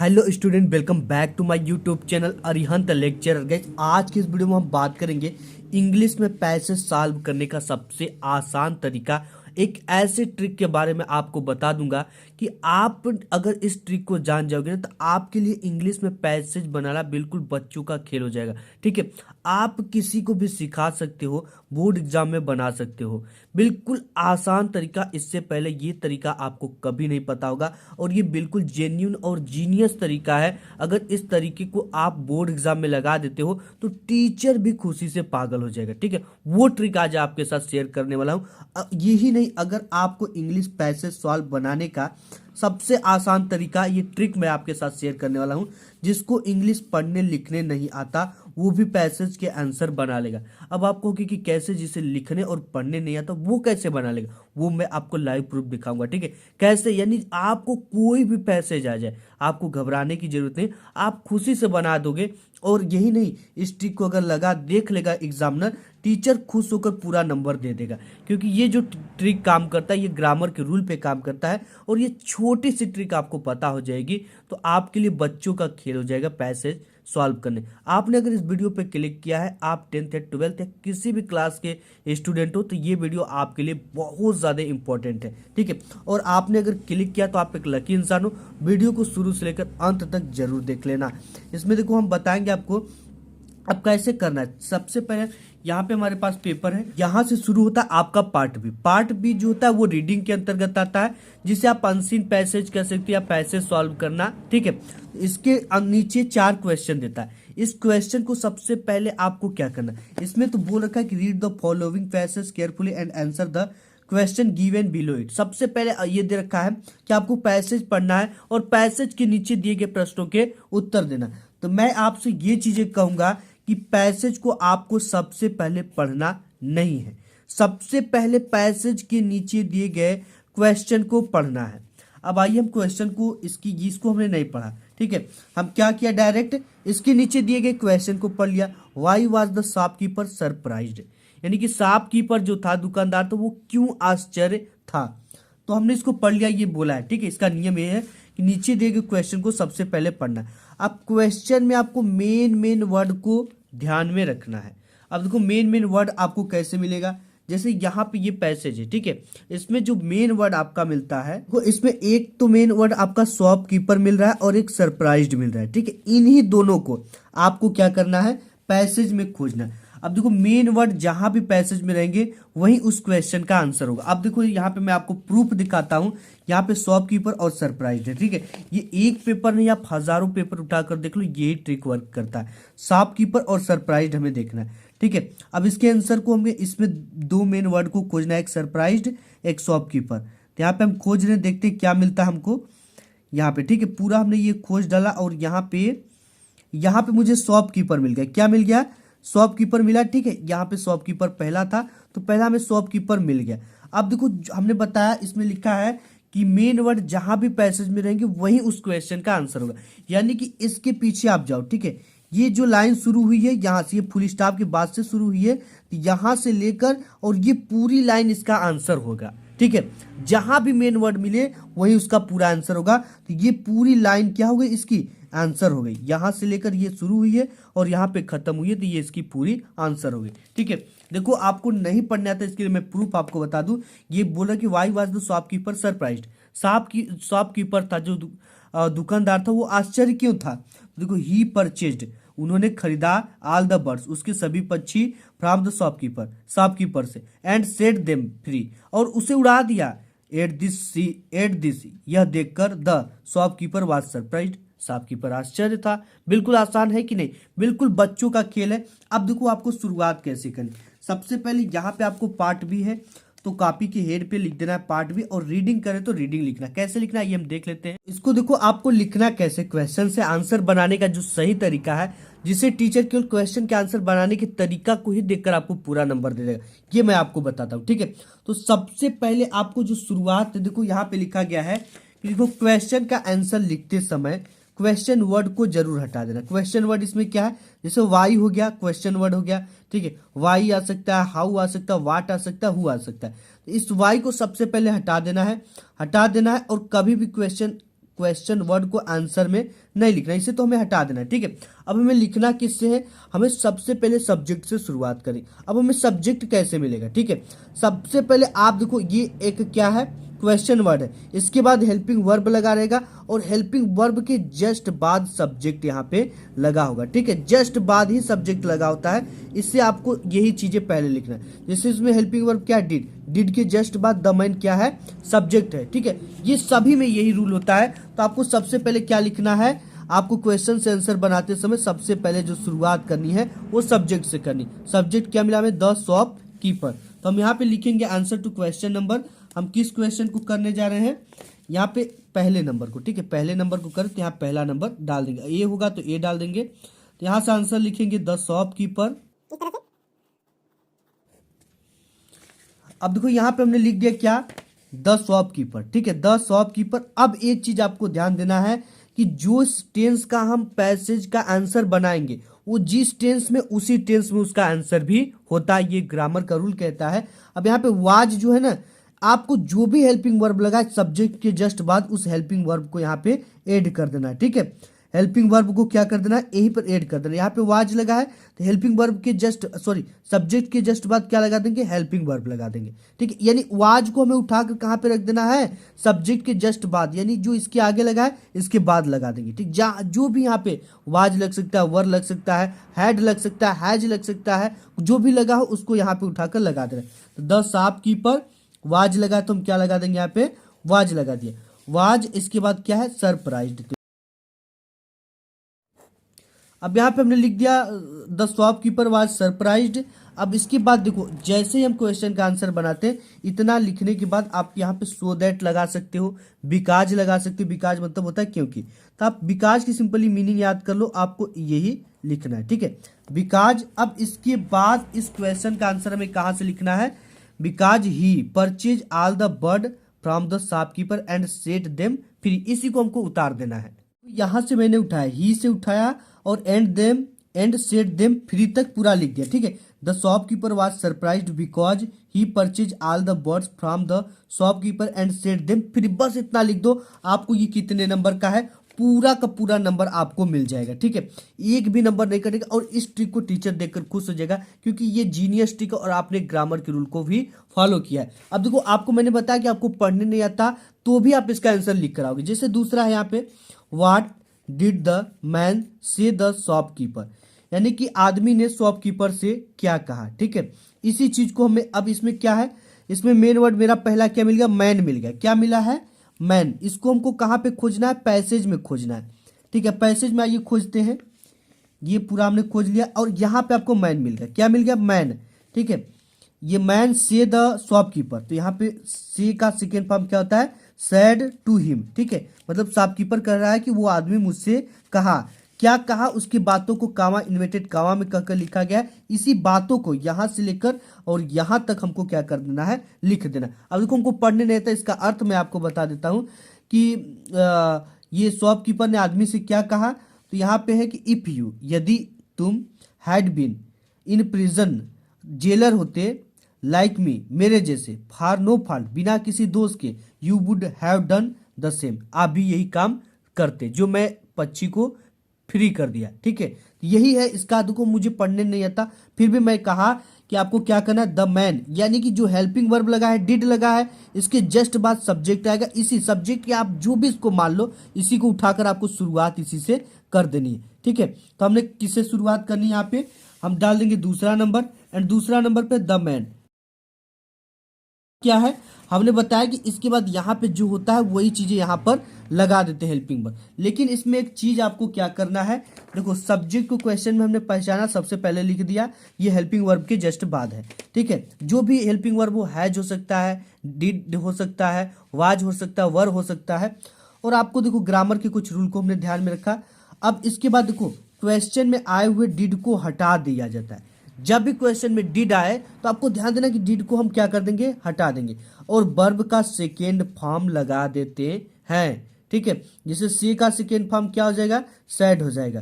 Hello student, welcome back to my YouTube channel Arihant lecturer. Guys, आज की इस video में हम बात करेंगे इंग्लिश में पैसेज सॉल्व करने का सबसे आसान तरीका। एक ऐसे ट्रिक के बारे में आपको बता दूंगा कि आप अगर इस ट्रिक को जान जाओगे ना तो आपके लिए इंग्लिश में पैसेज बनाना बिल्कुल बच्चों का खेल हो जाएगा। ठीक है, आप किसी को भी सिखा सकते हो, बोर्ड एग्जाम में बना सकते हो। बिल्कुल आसान तरीका, इससे पहले ये तरीका आपको कभी नहीं पता होगा और ये बिल्कुल जेन्युइन और जीनियस तरीका है। अगर इस तरीके को आप बोर्ड एग्जाम में लगा देते हो तो टीचर भी खुशी से पागल हो जाएगा। ठीक है, वो ट्रिक आज आपके साथ शेयर करने वाला हूँ। यही नहीं, अगर आपको इंग्लिश पैसेज सॉल्व बनाने का सबसे आसान तरीका, ये ट्रिक मैं आपके साथ शेयर करने वाला हूँ। जिसको इंग्लिश पढ़ने लिखने नहीं आता वो भी पैसेज के आंसर बना लेगा। अब आप कहोगे कि कैसे, जिसे लिखने और पढ़ने नहीं आता वो कैसे बना लेगा, वो मैं आपको लाइव प्रूफ दिखाऊंगा। ठीक है, कैसे, यानी आपको कोई भी पैसेज आ जाए आपको घबराने की जरूरत नहीं, आप खुशी से बना दोगे। और यही नहीं, इस ट्रिक को अगर लगा देख लेगा एग्जामिनर, टीचर खुश होकर पूरा नंबर दे देगा। क्योंकि ये जो ट्रिक काम करता है ये ग्रामर के रूल पे काम करता है और ये छोटी सी ट्रिक आपको पता हो जाएगी तो आपके लिए बच्चों का खेल हो जाएगा पैसेज सॉल्व करने। आपने अगर इस वीडियो पे क्लिक किया है, आप 10th या 12th या किसी भी क्लास के स्टूडेंट हो, तो ये वीडियो आपके लिए बहुत ज़्यादा इंपॉर्टेंट है। ठीक है, और आपने अगर क्लिक किया तो आप एक लकी इंसान हो। वीडियो को शुरू से लेकर अंत तक जरूर देख लेना। इसमें देखो हम बताएंगे आपको अब कैसे करना है। सबसे पहले यहाँ पे हमारे पास पेपर है, यहाँ से शुरू होता है आपका पार्ट बी। पार्ट बी जो होता है वो रीडिंग के अंतर्गत आता है, जिसे आप अनसीन पैसेज कह सकते हैं या पैसेज सॉल्व करना। ठीक है, इसके नीचे 4 क्वेश्चन देता है। इस क्वेश्चन को सबसे पहले आपको क्या करना है, इसमें तो बोल रखा है कि read the following passage carefully and answer the question given below it. सबसे पहले ये दे रखा है कि आपको पैसेज पढ़ना है और पैसेज के नीचे दिए गए प्रश्नों के उत्तर देना। तो मैं आपसे ये चीजें कहूंगा कि पैसेज को आपको सबसे पहले पढ़ना नहीं है, सबसे पहले पैसेज के नीचे दिए गए क्वेश्चन को पढ़ना है। अब आइए हम क्वेश्चन को, इसको हमने नहीं पढ़ा। ठीक है, हम क्या किया, डायरेक्ट इसके नीचे दिए गए क्वेश्चन को पढ़ लिया। Why was the shopkeeper surprised, यानी कि शॉपकीपर जो था, दुकानदार, तो वो क्यों आश्चर्य था। तो हमने इसको पढ़ लिया, ये बोला है। ठीक है, इसका नियम ये है कि नीचे दिए गए क्वेश्चन को सबसे पहले पढ़ना है। अब क्वेश्चन में आपको मेन वर्ड को ध्यान में रखना है। अब देखो मेन वर्ड आपको कैसे मिलेगा, जैसे यहाँ पे ये पैसेज है। ठीक है, इसमें जो मेन वर्ड आपका मिलता है वो, इसमें एक तो मेन वर्ड आपका शॉपकीपर मिल रहा है और एक सरप्राइज्ड मिल रहा है। ठीक है, इन्हीं दोनों को आपको क्या करना है, पैसेज में खोजना है। अब देखो मेन वर्ड जहां भी पैसेज में रहेंगे वही उस क्वेश्चन का आंसर होगा। अब देखो यहाँ पे मैं आपको प्रूफ दिखाता हूँ, यहाँ पे शॉपकीपर और सरप्राइज है। ठीक है, ये एक पेपर नहीं, आप हजारों पेपर उठाकर देख लो, ये ट्रिक वर्क करता है। शॉपकीपर और सरप्राइज हमें देखना है। ठीक है, अब इसके आंसर को हमें, इसमें 2 मेन वर्ड को खोजना है, एक सरप्राइज्ड एक शॉपकीपर। तो यहाँ पे हम खोज रहे, देखते हैं क्या मिलता है हमको यहाँ पे। ठीक है, पूरा हमने ये खोज डाला और यहाँ पे मुझे शॉपकीपर मिल गया। क्या मिल गया, शॉपकीपर मिला। ठीक है, यहाँ पे शॉपकीपर पहला था तो पहला हमें शॉपकीपर मिल गया। अब देखो हमने बताया, इसमें लिखा है कि मेन वर्ड जहां भी पैसेज में रहेंगे वही उस क्वेश्चन का आंसर होगा, यानी कि इसके पीछे आप जाओ। ठीक है, ये जो लाइन शुरू हुई है यहाँ से, ये फुल स्टॉप के बाद से शुरू हुई है, तो यहां से लेकर और ये पूरी लाइन इसका आंसर होगा। ठीक है, जहां भी मेन वर्ड मिले वही उसका पूरा आंसर होगा। तो ये पूरी लाइन क्या हो गई, इसकी आंसर हो गई। यहां से लेकर ये शुरू हुई है और यहाँ पे खत्म हुई है, तो ये इसकी पूरी आंसर हो गई। ठीक है, देखो आपको नहीं पढ़ना आता, इसके लिए मैं प्रूफ आपको बता दूं। ये बोला कि why was the shopkeeper surprised, shopkeeper था जो दुकानदार था वो आश्चर्य क्यों था। देखो ही परचेज्ड, उन्होंने खरीदा ऑल द बर्ड्स, उसके सभी पक्षी, फ्रॉम द शॉपकीपर से, एंड सेट देम फ्री, और उसे उड़ा दिया। एट दिस, यह देखकर the shopkeeper was surprised, shopkeeper आश्चर्य था। बिल्कुल आसान है कि नहीं, बिल्कुल बच्चों का खेल है। अब देखो आपको शुरुआत कैसे करनी। सबसे पहले यहाँ पे आपको पार्ट बी है तो कॉपी के हेड पे लिख देना है पार्ट बी, और रीडिंग करें तो रीडिंग लिखना। कैसे लिखना है ये हम देख लेते हैं। इसको देखो आपको लिखना कैसे, क्वेश्चन से आंसर बनाने का जो सही तरीका है, जिसे टीचर केवल क्वेश्चन के आंसर बनाने के तरीका को ही देखकर आपको पूरा नंबर दे देगा, ये मैं आपको बताता हूँ। ठीक है, तो सबसे पहले आपको जो शुरुआत, देखो यहाँ पे लिखा गया है कि देखो क्वेश्चन का आंसर लिखते समय क्वेश्चन वर्ड को जरूर हटा देना। क्वेश्चन वर्ड इसमें क्या है, जैसे वाई हो गया, क्वेश्चन वर्ड हो गया। ठीक है, वाई आ सकता है, हाउ आ सकता है, वाट आ सकता है, हु आ सकता है। तो इस वाई को सबसे पहले हटा देना है और कभी भी क्वेश्चन क्वेश्चन वर्ड को आंसर में नहीं लिखना, इसे तो हमें हटा देना है। ठीक है, अब हमें लिखना किससे है, हमें सबसे पहले सब्जेक्ट से शुरुआत करें। अब हमें सब्जेक्ट कैसे मिलेगा, ठीक है, सबसे पहले आप देखो ये एक क्या है, क्वेश्चन वर्ड है, इसके बाद हेल्पिंग वर्ब लगा रहेगा और हेल्पिंग वर्ब के जस्ट बाद सब्जेक्ट यहाँ पे लगा होगा। ठीक है, जस्ट बाद ही सब्जेक्ट लगा होता है, इससे आपको यही चीजें पहले लिखना है। जैसे इसमें हेल्पिंग वर्ब क्या, डिड, डिड के जस्ट बाद द मैन क्या है, सब्जेक्ट है। ठीक है, ये सभी में यही रूल होता है। तो आपको सबसे पहले क्या लिखना है, आपको क्वेश्चन से आंसर बनाते समय सबसे पहले जो शुरुआत करनी है वो सब्जेक्ट से करनी। सब्जेक्ट क्या मिला हमें, द शॉप कीपर। तो हम यहाँ पे लिखेंगे आंसर टू क्वेश्चन नंबर, हम किस क्वेश्चन को करने जा रहे हैं, यहाँ पे पहले नंबर को। ठीक है, पहले नंबर को करें तो यहाँ पहला नंबर डाल देंगे, ए होगा तो ए डाल देंगे। तो यहाँ से आंसर लिखेंगे द शॉप कीपर। अब देखो यहाँ पे हमने लिख दिया क्या, द शॉप कीपर। ठीक है, द शॉप कीपर। अब एक चीज आपको ध्यान देना है कि जो टेंस का हम पैसेज का आंसर बनाएंगे वो जिस टेंस में उसी टेंस में उसका आंसर भी होता है, ये ग्रामर का रूल कहता है। अब यहाँ पे वाज जो है ना, आपको जो भी हेल्पिंग वर्ब लगा सब्जेक्ट के जस्ट बाद उस हेल्पिंग वर्ब को यहाँ पे ऐड कर देना है। ठीक है, हेल्पिंग वर्ब को क्या कर देना है, यहीं पर ऐड कर देना है। यहाँ पे वाज लगा है तो हेल्पिंग वर्ब के जस्ट सब्जेक्ट के जस्ट बाद क्या लगा देंगे, हेल्पिंग वर्ब लगा देंगे। ठीक है, यानी वाज को हमें उठाकर कहाँ पे रख देना है, सब्जेक्ट के जस्ट बाद, यानी जो इसके आगे लगा है इसके बाद लगा देंगे। ठीक, जो भी यहाँ पे वाज लग सकता है, वर लग सकता है, हैड लग सकता है, हैज लग सकता है, जो भी लगा हो उसको यहाँ पे उठाकर लगा देना। तो द शॉप कीपर, वाज लगा तो हम क्या लगा देंगे, यहाँ पे वाज लगा दिया, वाज। इसके बाद क्या है, सरप्राइज्ड। अब यहाँ पे हमने लिख दिया द शॉपकीपर वाज सरप्राइज्ड। अब इसके बाद देखो जैसे ही हम क्वेश्चन का आंसर बनाते हैं, इतना लिखने के बाद आप यहाँ पे सो दैट लगा सकते हो, बिकाज लगा सकते हो। बिकाज मतलब होता है क्योंकि, तो आप बिकाज की सिंपली मीनिंग याद कर लो, आपको यही लिखना है। ठीक है, बिकाज। अब इसके बाद इस क्वेश्चन का आंसर हमें कहाँ से लिखना है, because he purchase all the bird from the shopkeeper and set them free. इसी को हमको उतार देना है। यहां से मैंने उठाया, ही से उठाया और and them and set them free तक पूरा लिख दिया। ठीक है, the shopkeeper was surprised because he purchase all the birds from the shopkeeper and set them free. बस इतना लिख दो, आपको ये कितने नंबर का है, पूरा का पूरा नंबर आपको मिल जाएगा। ठीक है, एक भी नंबर नहीं कटेगा और इस ट्रिक को टीचर देखकर खुश हो जाएगा क्योंकि ये जीनियस ट्रिक है और आपने ग्रामर के रूल को भी फॉलो किया है। अब देखो आपको मैंने बताया कि आपको पढ़ने नहीं आता तो भी आप इसका आंसर लिख कर आओगे। जैसे दूसरा है यहाँ पे, व्हाट डिड द मैन से द शॉपकीपर, यानी कि आदमी ने शॉपकीपर से क्या कहा। ठीक है, इसी चीज को हमें, अब इसमें क्या है, इसमें मेन वर्ड मेरा पहला क्या मिल गया, मैन मिल गया। क्या मिला है, मैन। इसको हमको कहाँ पे खोजना है, पैसेज में खोजना है। ठीक है, पैसेज में आइए खोजते हैं, ये पूरा हमने खोज लिया और यहाँ पे आपको मैन मिल गया। क्या मिल गया, मैन। ठीक है, ये मैन से द शॉपकीपर, तो यहाँ पे से का सेकेंड फॉर्म क्या होता है, सैड टू हिम। ठीक है, मतलब शॉपकीपर कह रहा है कि वो आदमी मुझसे कहा, क्या कहा, उसकी बातों को कामा इन्वर्टेड कामा में कहकर लिखा गया है। इसी बातों को यहाँ से लेकर और यहाँ तक हमको क्या कर देना है, लिख देना। अब देखो हमको पढ़ने नहीं आता, इसका अर्थ मैं आपको बता देता हूँ कि ये शॉपकीपर ने आदमी से क्या कहा। तो यहाँ पे है कि इफ यू, यदि तुम, had been in prison, jailer होते, लाइक मी, मेरे जैसे, फॉर नो फॉल्ट, बिना किसी दोष के, you would have done the same, आप भी यही काम करते जो मैं पक्षी को फ्री कर दिया। ठीक है, यही है इसका। देखो मुझे पढ़ने नहीं आता फिर भी मैं कहा कि आपको क्या करना है, द मैन, यानी कि जो हेल्पिंग वर्ब लगा है, डिड लगा है, इसके जस्ट बाद सब्जेक्ट आएगा। इसी सब्जेक्ट के आप जो भी इसको मान लो, इसी को उठाकर आपको शुरुआत इसी से कर देनी है। ठीक है, तो हमने किससे शुरुआत करनी है, यहाँ पे हम डाल देंगे दूसरा नंबर एंड दूसरा नंबर पे द मैन। क्या है, हमने बताया कि इसके बाद यहाँ पे जो होता है वही चीजें यहाँ पर लगा देते हैं हेल्पिंग वर्ब। लेकिन इसमें एक चीज आपको क्या करना है, देखो सब्जेक्ट को क्वेश्चन में हमने पहचाना, सबसे पहले लिख दिया, ये हेल्पिंग वर्ब के जस्ट बाद है। ठीक है, जो भी हेल्पिंग वर्ब वो हैज हो सकता है, डिड हो सकता है, वाज हो सकता है, वर हो सकता है। और आपको देखो ग्रामर के कुछ रूल को हमने ध्यान में रखा। अब इसके बाद देखो क्वेश्चन में आए हुए डिड को हटा दिया जाता है। जब भी क्वेश्चन में डिड आए तो आपको ध्यान देना कि डिड को हम क्या कर देंगे, हटा देंगे और वर्ब का सेकेंड फॉर्म लगा देते हैं। ठीक है, जैसे सी का सेकेंड फॉर्म क्या हो जाएगा, सैड हो जाएगा,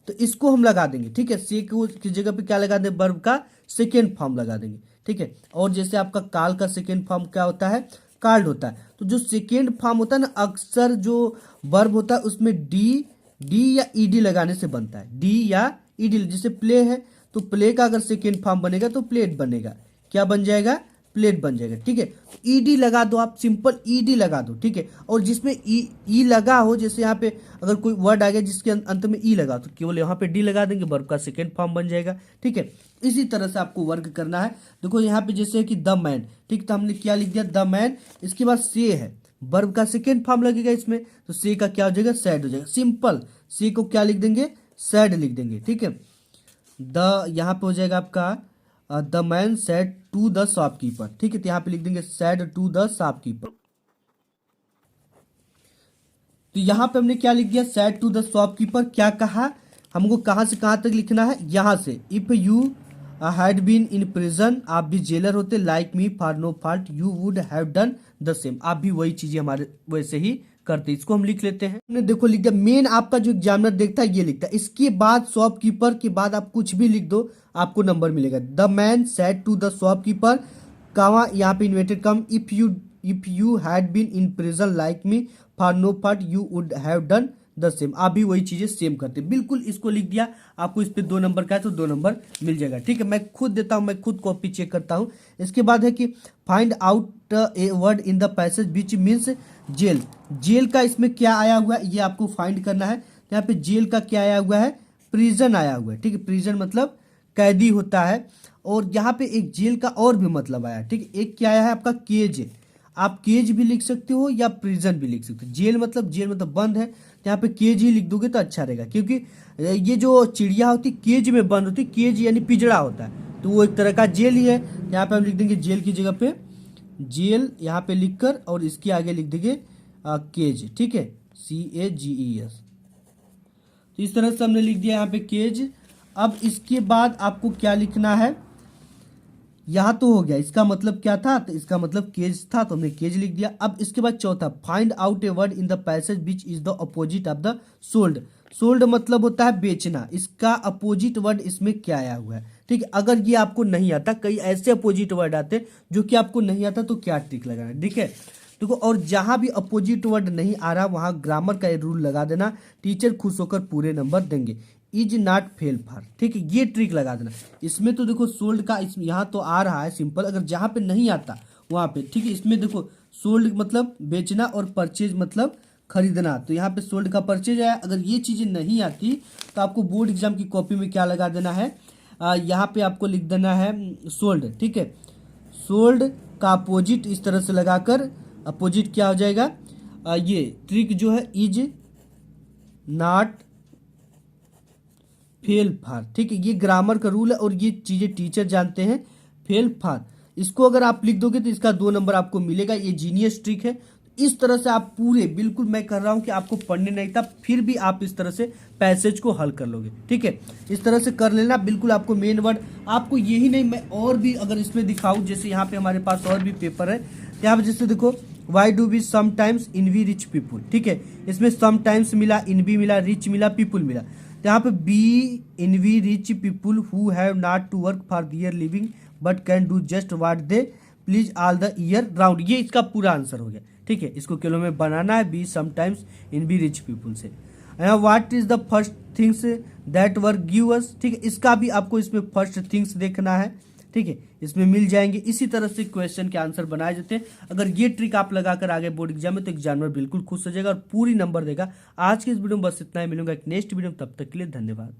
तो इसको हम लगा देंगे। ठीक है, सी की जगह पे क्या लगा देंगे, वर्ब का सेकेंड फॉर्म लगा देंगे। ठीक है, और जैसे आपका काल का सेकेंड फॉर्म क्या होता है, कार्ड होता है। तो जो सेकेंड फॉर्म होता है ना, अक्सर जो वर्ब होता है उसमें डी या ईडी लगाने से बनता है। डी या ईडी, जैसे प्ले है तो प्ले का अगर सेकेंड फॉर्म बनेगा तो प्लेट बनेगा। क्या बन जाएगा? प्लेट बन जाएगा। ठीक है, ईडी लगा दो आप, सिंपल ईडी लगा दो। ठीक है, और जिसमें ई लगा हो, जैसे यहाँ पे अगर कोई वर्ड आ गया जिसके अंत में ई लगा तो केवल यहाँ पे डी लगा देंगे, वर्ब का सेकेंड फॉर्म बन जाएगा। ठीक है, इसी तरह से आपको वर्क करना है। देखो यहाँ पे जैसे कि द मैन, ठीक, तो हमने क्या लिख दिया? The man. इसके बाद से है, वर्ब का सेकेंड फॉर्म लगेगा इसमें, तो से का क्या हो जाएगा? सैड हो जाएगा। सिंपल से को क्या लिख देंगे? सैड लिख देंगे। ठीक है, द यहाँ पे हो जाएगा आपका the man said to the shopkeeper. ठीक है, तो यहाँ पे लिख देंगे सैड टू द शॉपकीपर। तो यहाँ पे हमने क्या लिख दिया? Said to the shopkeeper. क्या कहा हमको? कहाँ से कहाँ तक लिखना है? यहाँ से, if you had been in prison, आप भी जेलर होते, like me for no fault you would have done the same, आप भी वही चीजें हमारे वैसे ही करते। इसको हम लिख लेते हैं। हमने देखो लिख दिया, मेन आपका जो एग्जामिनर देखता है ये लिखता है। इसके बाद शॉपकीपर के बाद आप कुछ भी लिख दो, आपको नंबर मिलेगा। The man said to the shopkeeper, comma यहाँ पे inverted comma, if you had been in prison like me for no fault you would have done the same, आप भी वही चीजें सेम करते। बिल्कुल इसको लिख दिया, आपको इस पे 2 नंबर का है तो 2 नंबर मिल जाएगा। ठीक है, मैं खुद देता हूं, मैं खुद कॉपी चेक करता हूं। इसके बाद है कि find out a word in the passage which means jail. Jail का इसमें क्या आया हुआ है ये आपको फाइंड करना है। यहाँ पे जेल का क्या आया हुआ है? प्रिजन आया हुआ है। ठीक है, प्रिजन मतलब कैदी होता है। और यहाँ पे एक जेल का और भी मतलब आया है। ठीक है, एक क्या आया है आपका? केज। आप केज भी लिख सकते हो या प्रिजन भी लिख सकते हो। जेल मतलब बंद है, तो यहाँ पे केज ही लिख दोगे तो अच्छा रहेगा, क्योंकि ये जो चिड़िया होती है केज में बंद होती है। केज यानी पिंजड़ा होता है, तो वो एक तरह का जेल ही है। यहाँ पे हम लिख देंगे जेल की जगह पे जेल यहाँ पे लिखकर, और इसके आगे लिख देंगे केज। ठीक है, CAGES। तो इस तरह से हमने लिख दिया यहाँ पे केज। अब इसके बाद आपको क्या लिखना है? यहाँ तो हो गया, इसका मतलब क्या था? तो इसका मतलब केज था, तो हमने केज लिख दिया। अब इसके बाद चौथा, find out a word in the passage which is the opposite of the sold. Sold मतलब होता है बेचना, इसका अपोजिट वर्ड इसमें क्या आया हुआ है? ठीक है, अगर ये आपको नहीं आता, कई ऐसे अपोजिट वर्ड आते जो कि आपको नहीं आता, तो क्या ट्रिक लगाना? ठीक है, देखो, और जहां भी अपोजिट वर्ड नहीं आ रहा वहां ग्रामर का रूल लगा देना, टीचर खुश होकर पूरे नंबर देंगे। इज नॉट फेल फॉर, ठीक है, ये ट्रिक लगा देना। इसमें तो देखो सोल्ड का यहाँ तो आ रहा है सिंपल, अगर जहां पे नहीं आता वहां पे, ठीक है, इसमें देखो सोल्ड मतलब बेचना और परचेज मतलब खरीदना, तो यहाँ पे सोल्ड का परचेज है। अगर ये चीजें नहीं आती तो आपको बोर्ड एग्जाम की कॉपी में क्या लगा देना है? यहाँ पे आपको लिख देना है सोल्ड। ठीक है, सोल्ड का अपोजिट इस तरह से लगाकर, अपोजिट क्या हो जाएगा? ये ट्रिक जो है इज नॉट फेल फॉर। ठीक है, ये ग्रामर का रूल है और ये चीजें टीचर जानते हैं। फेल फॉर, इसको अगर आप लिख दोगे तो इसका 2 नंबर आपको मिलेगा। ये जीनियस ट्रिक है। इस तरह से आप पूरे, बिल्कुल मैं कर रहा हूं कि आपको पढ़ने नहीं था, फिर भी आप इस तरह से पैसेज को हल कर लोगे। ठीक है, इस तरह से कर लेना। बिल्कुल आपको मेन वर्ड, आपको यही नहीं, मैं और भी अगर इसमें दिखाऊं, जैसे यहाँ पे हमारे पास और भी पेपर है, यहाँ पे जैसे देखो why do we sometimes envy rich people. ठीक है, इसमें समटाइम्स मिला, इनवी मिला, रिच मिला, पीपुल मिला। यहाँ पे be envy rich people who have not to work for their living but can do just what they please all the year round. ये इसका पूरा आंसर हो गया। ठीक है, इसको किलो में बनाना है। Be sometimes in be rich people से। What is the first things that were give us. ठीक है, इसका भी आपको इसमें फर्स्ट थिंग्स देखना है। ठीक है, इसमें मिल जाएंगे। इसी तरह से क्वेश्चन के आंसर बनाए जाते हैं। अगर ये ट्रिक आप लगाकर आगे बोर्ड एग्जाम में, तो एग्जामिनर बिल्कुल खुश हो जाएगा और पूरी नंबर देगा। आज के इस वीडियो में बस इतना ही, मिलूंगा एक नेक्स्ट वीडियो में, तब तक के लिए धन्यवाद।